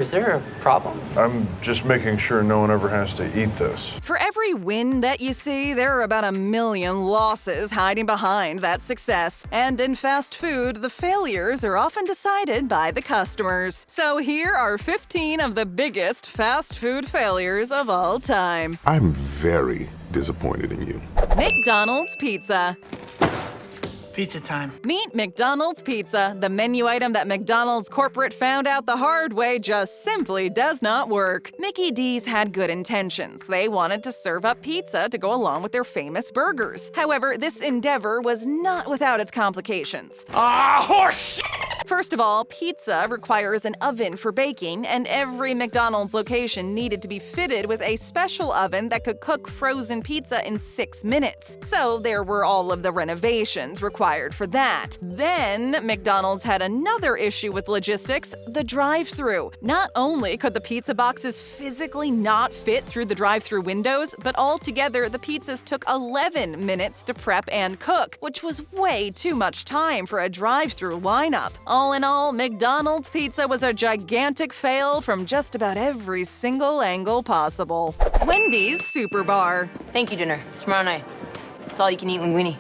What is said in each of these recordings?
Is there a problem? I'm just making sure no one ever has to eat this. For every win that you see, there are about 1 million losses hiding behind that success. And in fast food, the failures are often decided by the customers. So here are 15 of the biggest fast food failures of all time. I'm very disappointed in you. McDonald's pizza. Pizza time. Meet McDonald's pizza, the menu item that McDonald's corporate found out the hard way just simply does not work. Mickey D's had good intentions. They wanted to serve up pizza to go along with their famous burgers. However, this endeavor was not without its complications. Horse! First of all, pizza requires an oven for baking, and every McDonald's location needed to be fitted with a special oven that could cook frozen pizza in 6 minutes. So there were all of the renovations required for that. Then, McDonald's had another issue with logistics, the drive-thru. Not only could the pizza boxes physically not fit through the drive-thru windows, but altogether the pizzas took 11 minutes to prep and cook, which was way too much time for a drive-thru lineup. All in all, McDonald's pizza was a gigantic fail from just about every single angle possible. Wendy's Superbar. Thank you, dinner. Tomorrow night. It's all you can eat linguine.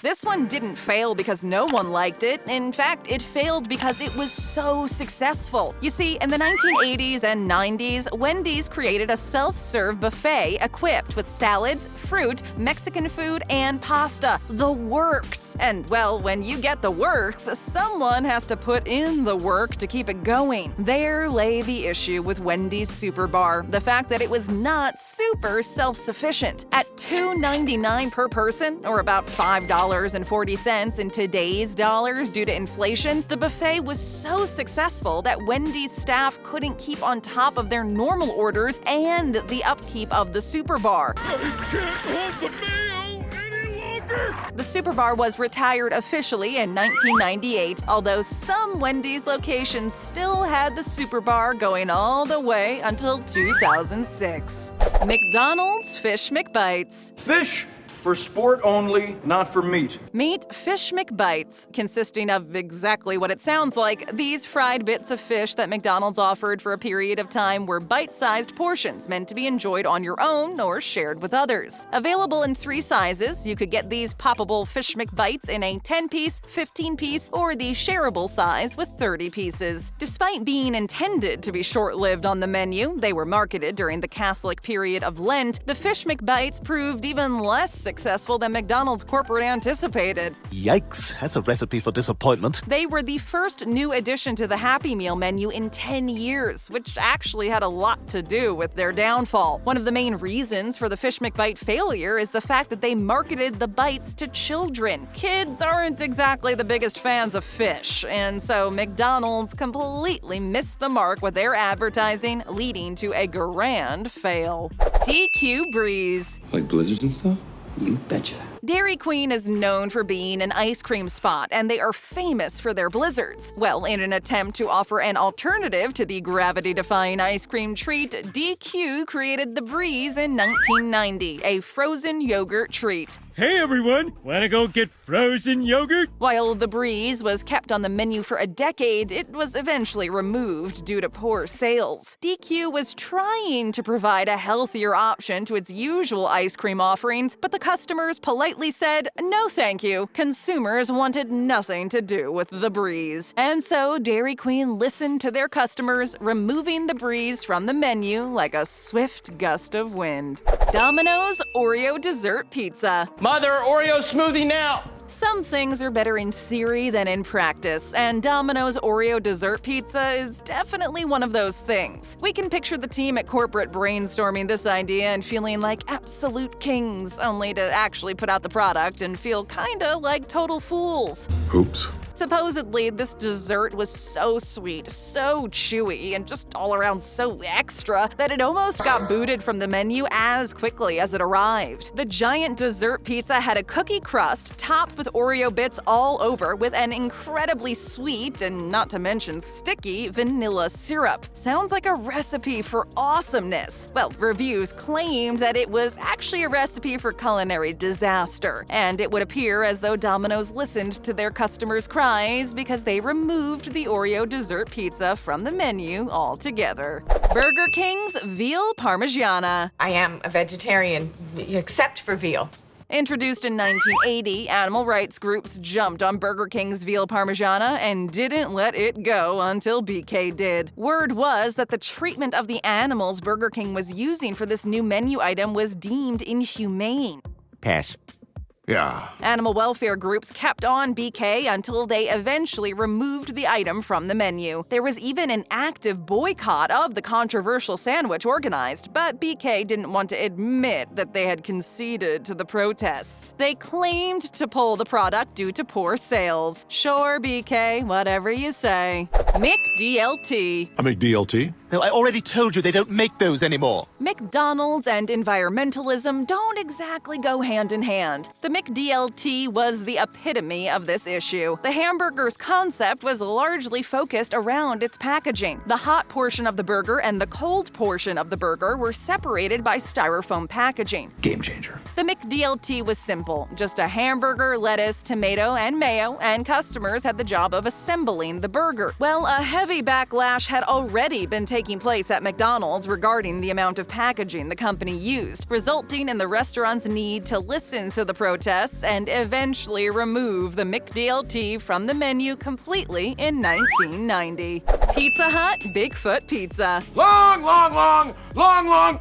This one didn't fail because no one liked it. In fact, it failed because it was so successful. You see, in the 1980s and 90s, Wendy's created a self-serve buffet equipped with salads, fruit, Mexican food, and pasta. The works. And, well, when you get the works, someone has to put in the work to keep it going. There lay the issue with Wendy's Superbar, the fact that it was not super self-sufficient. At $2.99 per person, or about $5.40 in today's dollars due to inflation, the buffet was so successful that Wendy's staff couldn't keep on top of their normal orders and the upkeep of the Superbar. I can't hold the mayo any longer! The Superbar was retired officially in 1998, although some Wendy's locations still had the Superbar going all the way until 2006. McDonald's Fish McBites. Fish for sport only, not for meat. Meet Fish McBites, consisting of exactly what it sounds like. These fried bits of fish that McDonald's offered for a period of time were bite-sized portions meant to be enjoyed on your own or shared with others. Available in 3 sizes, you could get these poppable Fish McBites in a 10-piece, 15-piece, or the shareable size with 30 pieces. Despite being intended to be short-lived on the menu, they were marketed during the Catholic period of Lent. The Fish McBites proved even less successful than McDonald's corporate anticipated. Yikes, that's a recipe for disappointment. They were the first new addition to the Happy Meal menu in 10 years, which actually had a lot to do with their downfall. One of the main reasons for the Fish McBite failure is the fact that they marketed the bites to children. Kids aren't exactly the biggest fans of fish, and so McDonald's completely missed the mark with their advertising, leading to a grand fail. DQ Breeze. Like blizzards and stuff? You betcha. Dairy Queen is known for being an ice cream spot, and they are famous for their blizzards. Well, in an attempt to offer an alternative to the gravity-defying ice cream treat, DQ created the Breeze in 1990, a frozen yogurt treat. Hey everyone, wanna go get frozen yogurt? While the Breeze was kept on the menu for a decade, it was eventually removed due to poor sales. DQ was trying to provide a healthier option to its usual ice cream offerings, but the customers politely said, no thank you. Consumers wanted nothing to do with the Breeze. And so Dairy Queen listened to their customers, removing the Breeze from the menu like a swift gust of wind. Domino's Oreo Dessert Pizza. Mother, Oreo smoothie now! Some things are better in theory than in practice, and Domino's Oreo dessert pizza is definitely one of those things. We can picture the team at corporate brainstorming this idea and feeling like absolute kings, only to actually put out the product and feel kinda like total fools. Oops. Supposedly, this dessert was so sweet, so chewy, and just all around so extra that it almost got booted from the menu as quickly as it arrived. The giant dessert pizza had a cookie crust topped with Oreo bits all over with an incredibly sweet and not to mention sticky vanilla syrup. Sounds like a recipe for awesomeness. Well, reviews claimed that it was actually a recipe for culinary disaster, and it would appear as though Domino's listened to their customers' cries because they removed the Oreo dessert pizza from the menu altogether. Burger King's Veal Parmigiana. I am a vegetarian, except for veal. Introduced in 1980, animal rights groups jumped on Burger King's Veal Parmigiana and didn't let it go until BK did. Word was that the treatment of the animals Burger King was using for this new menu item was deemed inhumane. Pass. Yeah. Animal welfare groups kept on BK until they eventually removed the item from the menu. There was even an active boycott of the controversial sandwich organized, but BK didn't want to admit that they had conceded to the protests. They claimed to pull the product due to poor sales. Sure, BK, whatever you say. McDLT. A McDLT? No, I already told you they don't make those anymore. McDonald's and environmentalism don't exactly go hand in hand. The McDLT was the epitome of this issue. The hamburger's concept was largely focused around its packaging. The hot portion of the burger and the cold portion of the burger were separated by styrofoam packaging. Game changer. The McDLT was simple, just a hamburger, lettuce, tomato, and mayo, and customers had the job of assembling the burger. Well, a heavy backlash had already been taking place at McDonald's regarding the amount of packaging the company used, resulting in the restaurant's need to listen to the protests and eventually remove the McDLT from the menu completely in 1990. Pizza Hut Bigfoot Pizza. Long, long, long, long, long.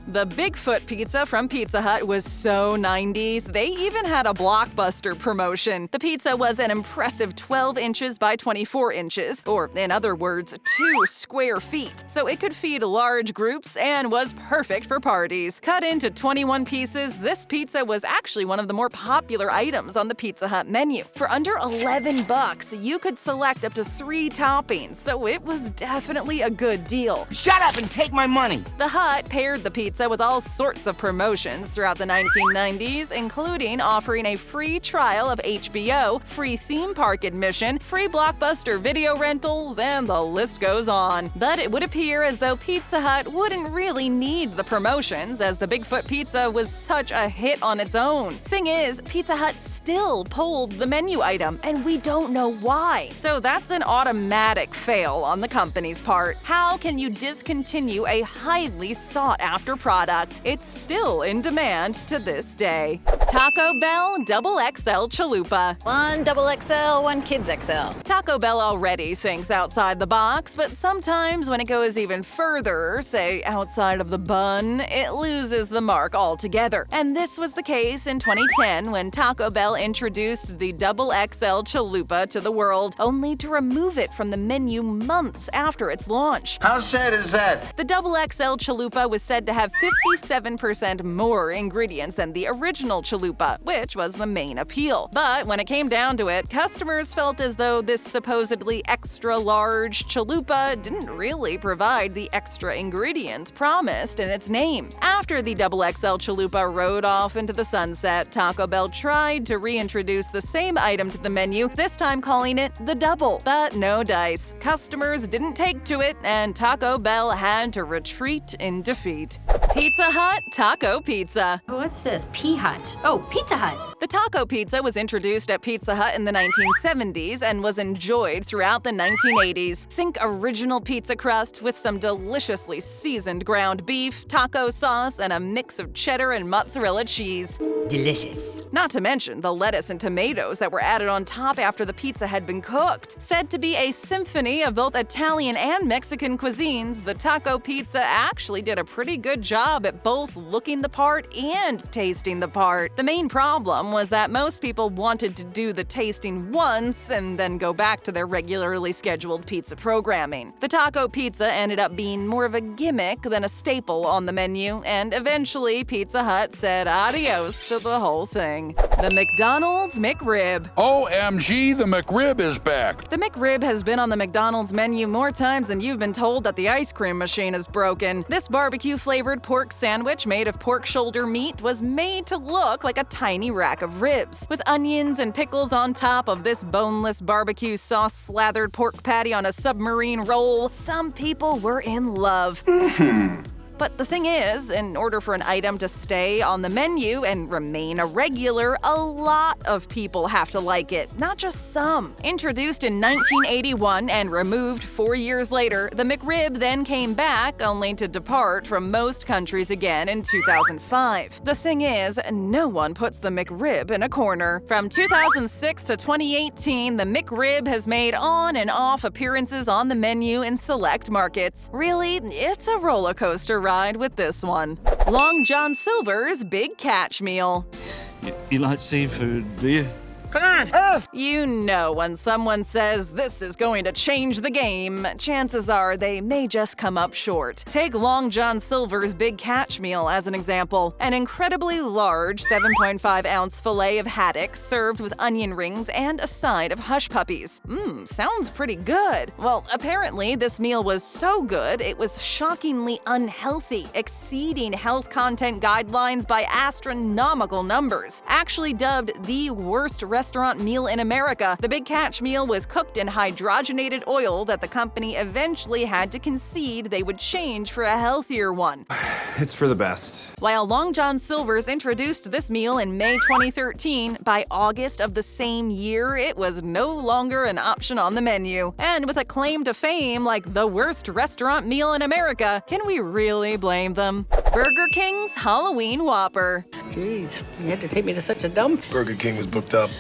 The Bigfoot pizza from Pizza Hut was so 90s, they even had a blockbuster promotion. The pizza was an impressive 12 inches by 24 inches, or in other words, 2 square feet, so it could feed large groups and was perfect for parties. Cut into 21 pieces, this pizza was actually one of the more popular items on the Pizza Hut menu. For under $11, you could select up to 3 toppings, so it was definitely a good deal. Shut up and take my money. The Hut paired the pizza with all sorts of promotions throughout the 1990s, including offering a free trial of HBO, free theme park admission, free Blockbuster video rentals, and the list goes on. But it would appear as though Pizza Hut wouldn't really need the promotions, as the Bigfoot pizza was such a hit on its own. Thing is, Pizza Hut still pulled the menu item, and we don't know why. So that's an automatic fail on the company's part. How can you discontinue a highly sought-after product? It's still in demand to this day. Taco Bell Double XL Chalupa. One double XL, one kids XL. Taco Bell already thinks outside the box, but sometimes when it goes even further, say outside of the bun, it loses the mark altogether. And this was the case in 2010 when Taco Bell introduced the Double XL Chalupa to the world, only to remove it from the menu months after its launch. How sad is that? The Double XL Chalupa was said to have 57% more ingredients than the original Chalupa, which was the main appeal. But when it came down to it, customers felt as though this supposedly extra-large Chalupa didn't really provide the extra ingredients promised in its name. After the Double XL Chalupa rode off into the sunset, Taco Bell tried to reintroduce the same item to the menu, this time calling it the Double. But no dice. Customers didn't take to it, and Taco Bell had to retreat in defeat. Pizza Hut Taco Pizza. What's this? P-Hut. Oh, Pizza Hut. The taco pizza was introduced at Pizza Hut in the 1970s and was enjoyed throughout the 1980s. Think original pizza crust with some deliciously seasoned ground beef, taco sauce, and a mix of cheddar and mozzarella cheese. Delicious. Not to mention the lettuce and tomatoes that were added on top after the pizza had been cooked. Said to be a symphony of both Italian and Mexican cuisines, the taco pizza actually did a pretty good job at both looking the part and tasting the part. The main problem was that most people wanted to do the tasting once and then go back to their regularly scheduled pizza programming. The taco pizza ended up being more of a gimmick than a staple on the menu, and eventually Pizza Hut said adios to the whole thing. The McDonald's McRib. OMG, the McRib is back. The McRib has been on the McDonald's menu more times than you've been told that the ice cream machine is broken. This barbecue-flavored pork sandwich made of pork shoulder meat was made to look like a tiny raccoon pack of ribs. With onions and pickles on top of this boneless barbecue sauce-slathered pork patty on a submarine roll, some people were in love. But the thing is, in order for an item to stay on the menu and remain a regular, a lot of people have to like it, not just some. Introduced in 1981 and removed 4 years later, the McRib then came back, only to depart from most countries again in 2005. The thing is, no one puts the McRib in a corner. From 2006 to 2018, the McRib has made on and off appearances on the menu in select markets. Really, it's a roller coaster ride with this one. Long John Silver's Big Catch Meal. You like seafood, do you? You know when someone says this is going to change the game, chances are they may just come up short. Take Long John Silver's Big Catch Meal as an example. An incredibly large 7.5-ounce fillet of haddock served with onion rings and a side of hush puppies. Sounds pretty good. Well, apparently this meal was so good it was shockingly unhealthy, exceeding health content guidelines by astronomical numbers. Actually dubbed the worst restaurant meal in America, the Big Catch Meal was cooked in hydrogenated oil that the company eventually had to concede they would change for a healthier one. It's for the best. While Long John Silver's introduced this meal in May 2013, by August of the same year, it was no longer an option on the menu. And with a claim to fame like the worst restaurant meal in America, can we really blame them? Burger King's Halloween Whopper. Jeez, you had to take me to such a dump. Burger King was booked up.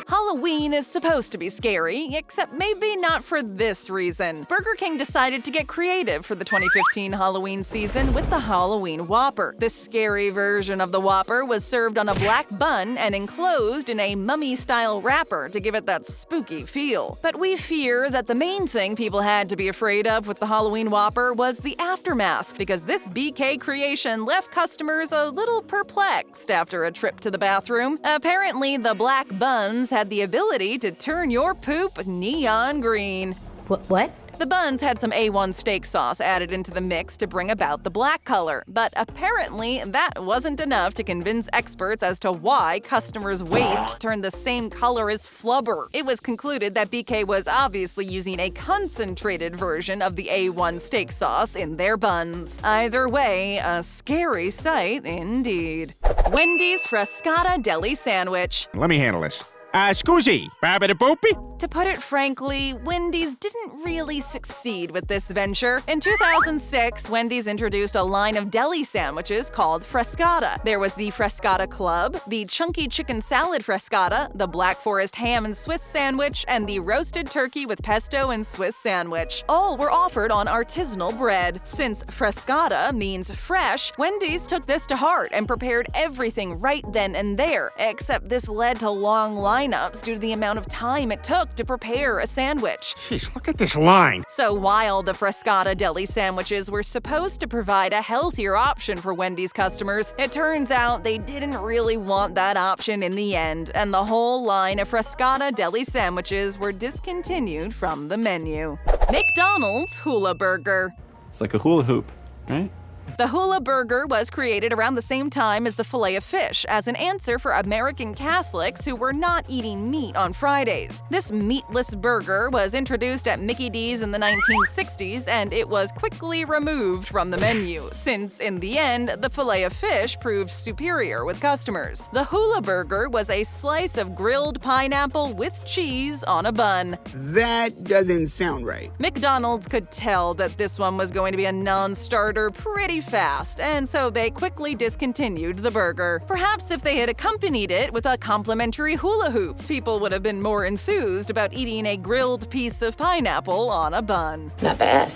Halloween is supposed to be scary, except maybe not for this reason. Burger King decided to get creative for the 2015 Halloween season with the Halloween Whopper. This scary version of the Whopper was served on a black bun and enclosed in a mummy-style wrapper to give it that spooky feel. But we fear that the main thing people had to be afraid of with the Halloween Whopper was the aftermath, because this BK creation left customers a little perplexed after a trip to the bathroom. Apparently, the black buns had the ability to turn your poop neon green. What? The buns had some A1 steak sauce added into the mix to bring about the black color, but apparently that wasn't enough to convince experts as to why customers' waste turned the same color as flubber. It was concluded that BK was obviously using a concentrated version of the A1 steak sauce in their buns. Either way, a scary sight indeed. Wendy's Frescata Deli Sandwich. Let me handle this. Scusi, Boopy? To put it frankly, Wendy's didn't really succeed with this venture. In 2006, Wendy's introduced a line of deli sandwiches called Frescata. There was the Frescata Club, the Chunky Chicken Salad Frescata, the Black Forest Ham and Swiss Sandwich, and the Roasted Turkey with Pesto and Swiss Sandwich. All were offered on artisanal bread. Since Frescata means fresh, Wendy's took this to heart and prepared everything right then and there, except this led to long lineups due to the amount of time it took to prepare a sandwich. Jeez, look at this line. So while the Frescata deli sandwiches were supposed to provide a healthier option for Wendy's customers, it turns out they didn't really want that option in the end, and the whole line of Frescata deli sandwiches were discontinued from the menu. McDonald's Hula Burger. It's like a hula hoop, right? The Hula Burger was created around the same time as the filet of fish as an answer for American Catholics who were not eating meat on Fridays. This meatless burger was introduced at Mickey D's in the 1960s, and it was quickly removed from the menu, since in the end, the filet of fish proved superior with customers. The Hula Burger was a slice of grilled pineapple with cheese on a bun. That doesn't sound right. McDonald's could tell that this one was going to be a non-starter pretty fast, and so they quickly discontinued the burger. Perhaps if they had accompanied it with a complimentary hula hoop, people would have been more enthused about eating a grilled piece of pineapple on a bun. Not bad.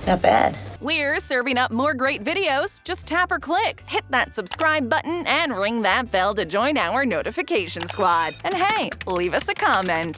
Not bad. We're serving up more great videos. Just tap or click, hit that subscribe button, and ring that bell to join our notification squad. And hey, leave us a comment.